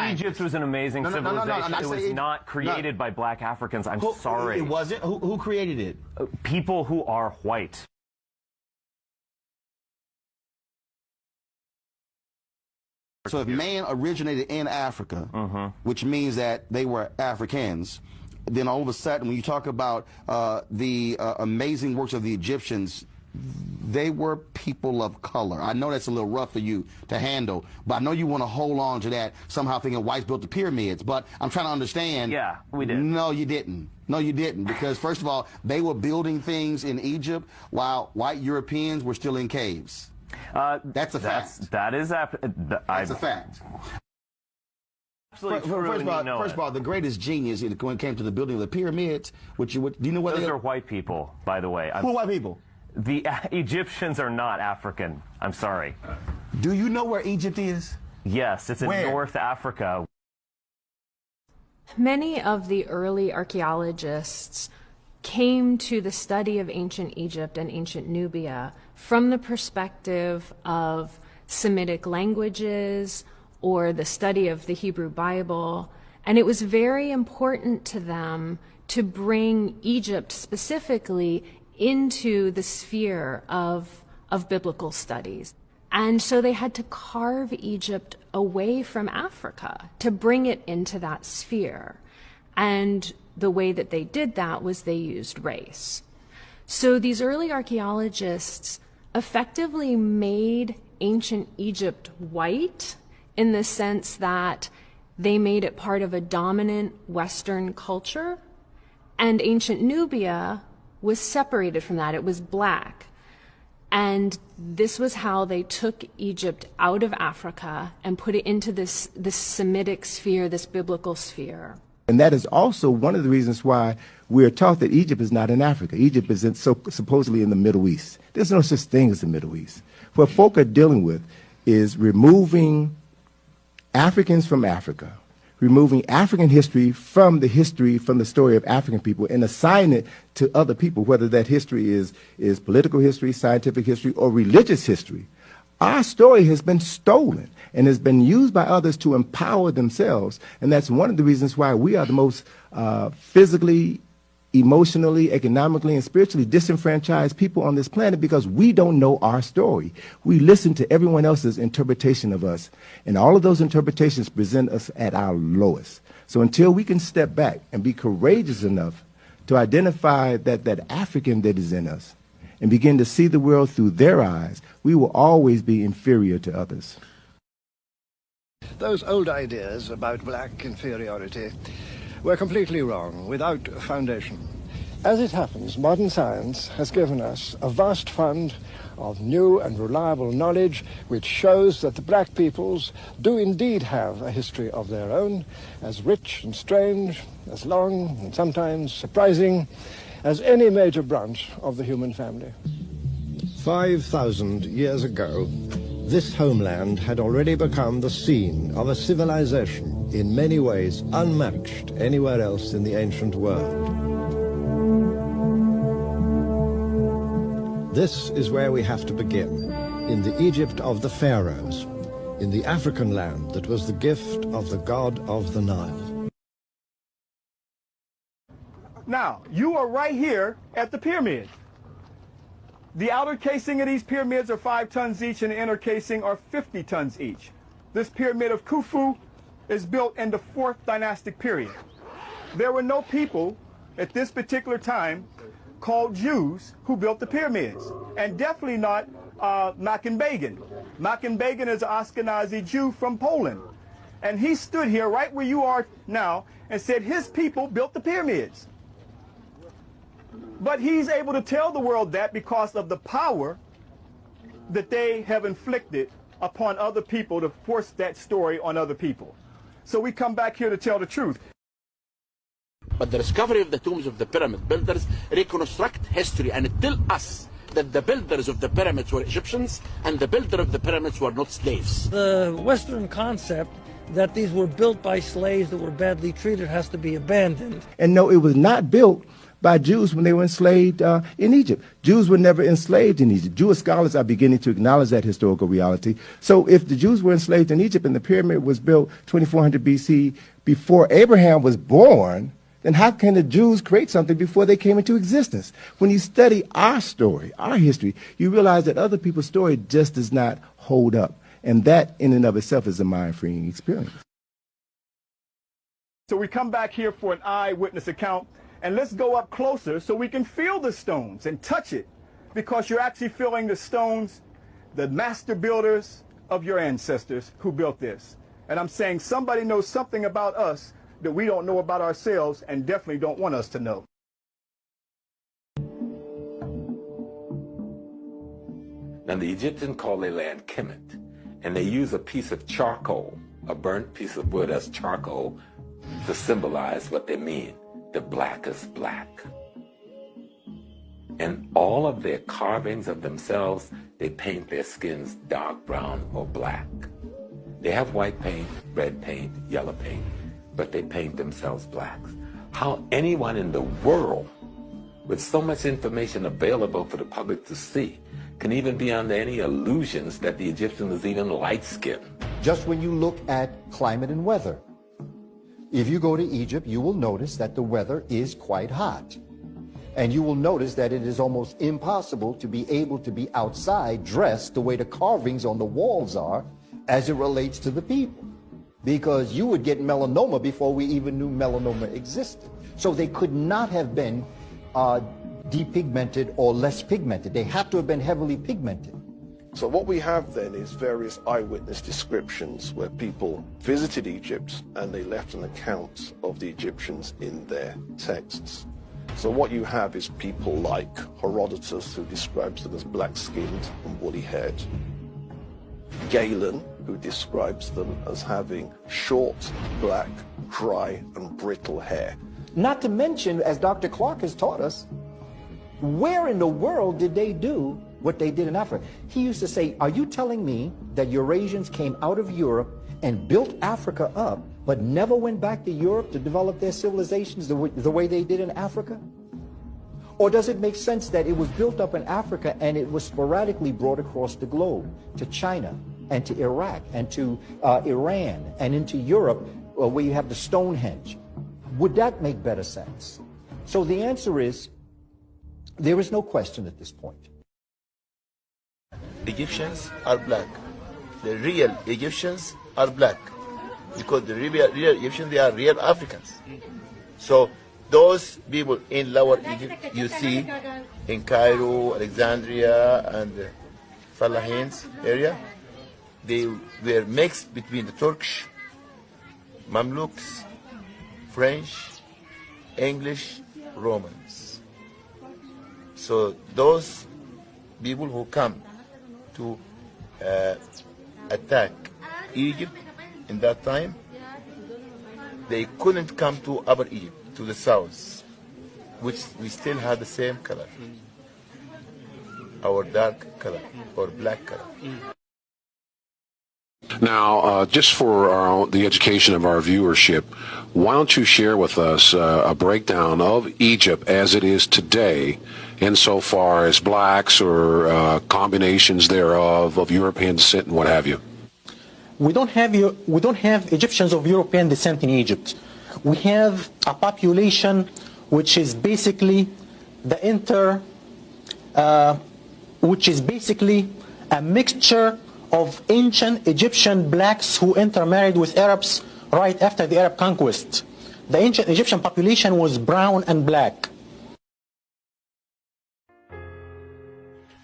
Egypt was an amazing civilization. It was not created by black Africans. I'm sorry. It wasn't? Who created it? People who are white. So if man originated in Africa, which means that they were Africans, then all of a sudden when you talk about the amazing works of the Egyptians, they were people of color. I know that's a little rough for you to handle, but I know you want to hold on to that, somehow thinking whites built the pyramids. But I'm trying to understand. Yeah, we did. No, you didn't. No, you didn't. Because, first of all, they were building things in Egypt while white Europeans were still in caves. That's a fact. That's a fact. Absolutely true. First of all, the greatest genius when it came to the building of the pyramids, do you know what those are white people, by the way. Who are white people? The Egyptians are not African. I'm sorry. Do you know where Egypt is? Yes, it's in North Africa. Many of the early archaeologists came to the study of ancient Egypt and ancient Nubia from the perspective of Semitic languages or the study of the Hebrew Bible, and it was very important to them to bring Egypt specifically into the sphere of biblical studies. And so they had to carve Egypt away from Africa to bring it into that sphere. And the way that they did that was they used race. So these early archaeologists effectively made ancient Egypt white in the sense that they made it part of a dominant Western culture, and ancient Nubia was separated from that. It was black. And this was how they took Egypt out of Africa and put it into this Semitic sphere, this biblical sphere. And that is also one of the reasons why we are taught that Egypt is not in Africa. Egypt is supposedly in the Middle East. There's no such thing as the Middle East. What folk are dealing with is removing Africans from Africa, removing African history from the story of African people, and assigning it to other people, whether that history is political history, scientific history, or religious history. Our story has been stolen and has been used by others to empower themselves, and that's one of the reasons why we are the most physically, emotionally, economically, and spiritually disenfranchised people on this planet, because we don't know our story. We listen to everyone else's interpretation of us, and all of those interpretations present us at our lowest. So until we can step back and be courageous enough to identify that African that is in us and begin to see the world through their eyes, we will always be inferior to others. Those old ideas about black inferiority were completely wrong, without foundation. As it happens, modern science has given us a vast fund of new and reliable knowledge which shows that the black peoples do indeed have a history of their own, as rich and strange, as long and sometimes surprising as any major branch of the human family. 5,000 years ago, this homeland had already become the scene of a civilization in many ways unmatched anywhere else in the ancient world. This is where we have to begin, in the Egypt of the pharaohs, in the African land that was the gift of the god of the Nile. Now, you are right here at the pyramid. The outer casing of these pyramids are 5 tons each, and the inner casing are 50 tons each. This pyramid of Khufu is built in the 4th dynastic period. There were no people at this particular time called Jews who built the pyramids, and definitely not Makan Begin. Makan Begin is an Ashkenazi Jew from Poland, and he stood here right where you are now and said his people built the pyramids. But he's able to tell the world that because of the power that they have inflicted upon other people to force that story on other people. So we come back here to tell the truth. But the discovery of the tombs of the pyramid builders reconstruct history and tell us that the builders of the pyramids were Egyptians and the builder of the pyramids were not slaves. The Western concept that these were built by slaves that were badly treated has to be abandoned. And no, it was not built by Jews when they were enslaved in Egypt. Jews were never enslaved in Egypt. Jewish scholars are beginning to acknowledge that historical reality. So if the Jews were enslaved in Egypt and the pyramid was built 2400 BC before Abraham was born, then how can the Jews create something before they came into existence? When you study our story, our history, you realize that other people's story just does not hold up. And that in and of itself is a mind-freeing experience. So we come back here for an eyewitness account, and let's go up closer so we can feel the stones and touch it, because you're actually feeling the stones, the master builders of your ancestors who built this. And I'm saying somebody knows something about us that we don't know about ourselves and definitely don't want us to know. Now the Egyptians call their land Kemet, and they use a piece of charcoal, a burnt piece of wood as charcoal, to symbolize what they mean, the blackest black. And all of their carvings of themselves, they paint their skins dark brown or black. They have white paint, red paint, yellow paint, but they paint themselves blacks. How anyone in the world, with so much information available for the public to see, can even be under any illusions that the Egyptian was even light-skinned? Just when you look at climate and weather, if you go to Egypt, you will notice that the weather is quite hot. And you will notice that it is almost impossible to be able to be outside dressed the way the carvings on the walls are as it relates to the people, because you would get melanoma before we even knew melanoma existed. So they could not have been depigmented or less pigmented. They have to have been heavily pigmented. So what we have then is various eyewitness descriptions where people visited Egypt and they left an account of the Egyptians in their texts. So what you have is people like Herodotus, who describes them as black-skinned and woolly-haired. Galen, who describes them as having short, black, dry, and brittle hair. Not to mention, as Dr. Clark has taught us, where in the world did they do what they did in Africa? He used to say, are you telling me that Eurasians came out of Europe and built Africa up, but never went back to Europe to develop their civilizations the way they did in Africa? Or does it make sense that it was built up in Africa and it was sporadically brought across the globe to China and to Iraq and to Iran and into Europe, where you have the Stonehenge? Would that make better sense? So the answer is, there is no question at this point. Egyptians are black. The real Egyptians are black, because the real Egyptians, they are real Africans. So those people in Lower Egypt, you see in Cairo, Alexandria, and Falahins area, they were mixed between the Turkish, Mamluks, French, English, Romans. So those people who come to attack Egypt in that time, they couldn't come to Upper Egypt, to the south, which we still had the same color, our dark color or black color. Now, just for the education of our viewership, why don't you share with us a breakdown of Egypt as it is today, insofar as blacks or combinations thereof of European descent and what have you? We don't have Egyptians of European descent in Egypt. We have a population which is basically which is basically a mixture of ancient Egyptian blacks who intermarried with Arabs right after the Arab conquest. The ancient Egyptian population was brown and black.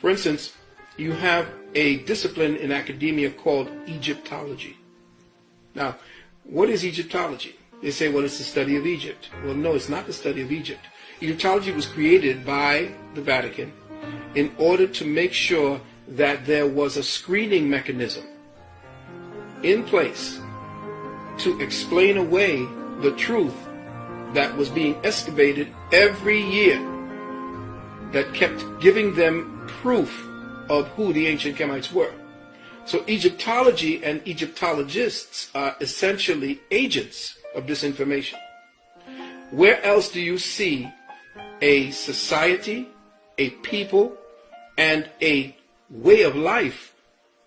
For instance, you have a discipline in academia called Egyptology. Now, what is Egyptology? They say, well, it's the study of Egypt. Well, no, it's not the study of Egypt. Egyptology was created by the Vatican in order to make sure that there was a screening mechanism in place to explain away the truth that was being excavated every year, that kept giving them proof of who the ancient Kemites were. So Egyptology and Egyptologists are essentially agents of this information. Where else do you see a society, a people, and a way of life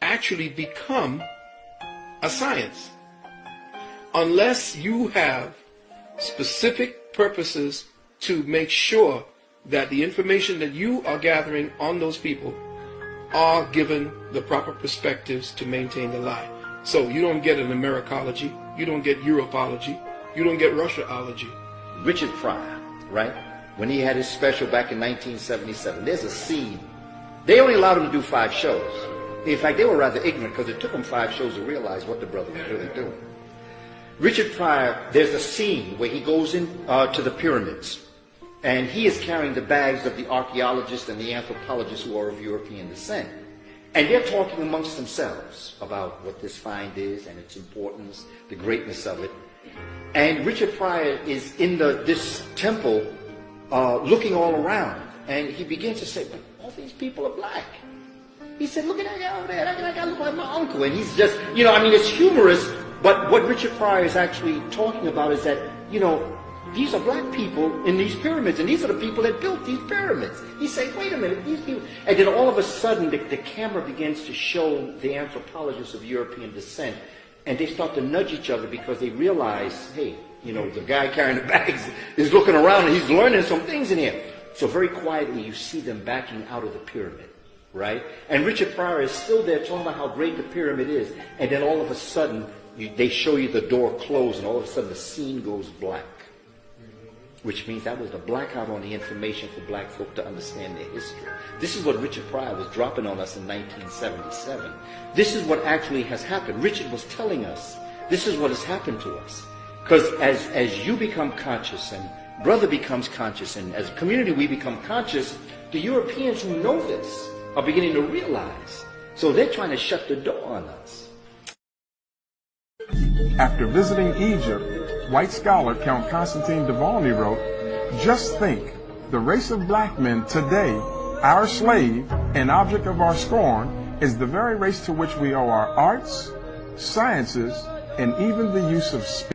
actually become a science. Unless you have specific purposes to make sure that the information that you are gathering on those people are given the proper perspectives to maintain the lie. So you don't get an Americology, you don't get Europology, you don't get Russiaology. Richard Pryor, right? When he had his special back in 1977, there's a scene. They only allowed him to do 5 shows. In fact, they were rather ignorant because it took them 5 shows to realize what the brother was really doing. Richard Pryor, there's a scene where he goes in to the pyramids, and he is carrying the bags of the archaeologists and the anthropologists who are of European descent. And they're talking amongst themselves about what this find is and its importance, the greatness of it. And Richard Pryor is in this temple looking all around, and he begins to say, but all these people are black. He said, look at that guy over there, that guy looks like my uncle. And he's just, it's humorous, but what Richard Pryor is actually talking about is that, these are black people in these pyramids, and these are the people that built these pyramids. He's saying, wait a minute, these people... And then all of a sudden, the camera begins to show the anthropologists of European descent, and they start to nudge each other because they realize, hey, the guy carrying the bags is looking around and he's learning some things in here. So very quietly, you see them backing out of the pyramid, right? And Richard Pryor is still there talking about how great the pyramid is, and then all of a sudden, they show you the door close, and all of a sudden the scene goes black. Which means that was the blackout on the information for black folk to understand their history. This is what Richard Pryor was dropping on us in 1977. This is what actually has happened. Richard was telling us, this is what has happened to us. Because as you become conscious, and brother becomes conscious, and as a community we become conscious, the Europeans who know this are beginning to realize. So they're trying to shut the door on us. After visiting Egypt, white scholar Count Constantine Duvall wrote, "Just think, the race of black men today, our slave and object of our scorn, is the very race to which we owe our arts, sciences, and even the use of speech."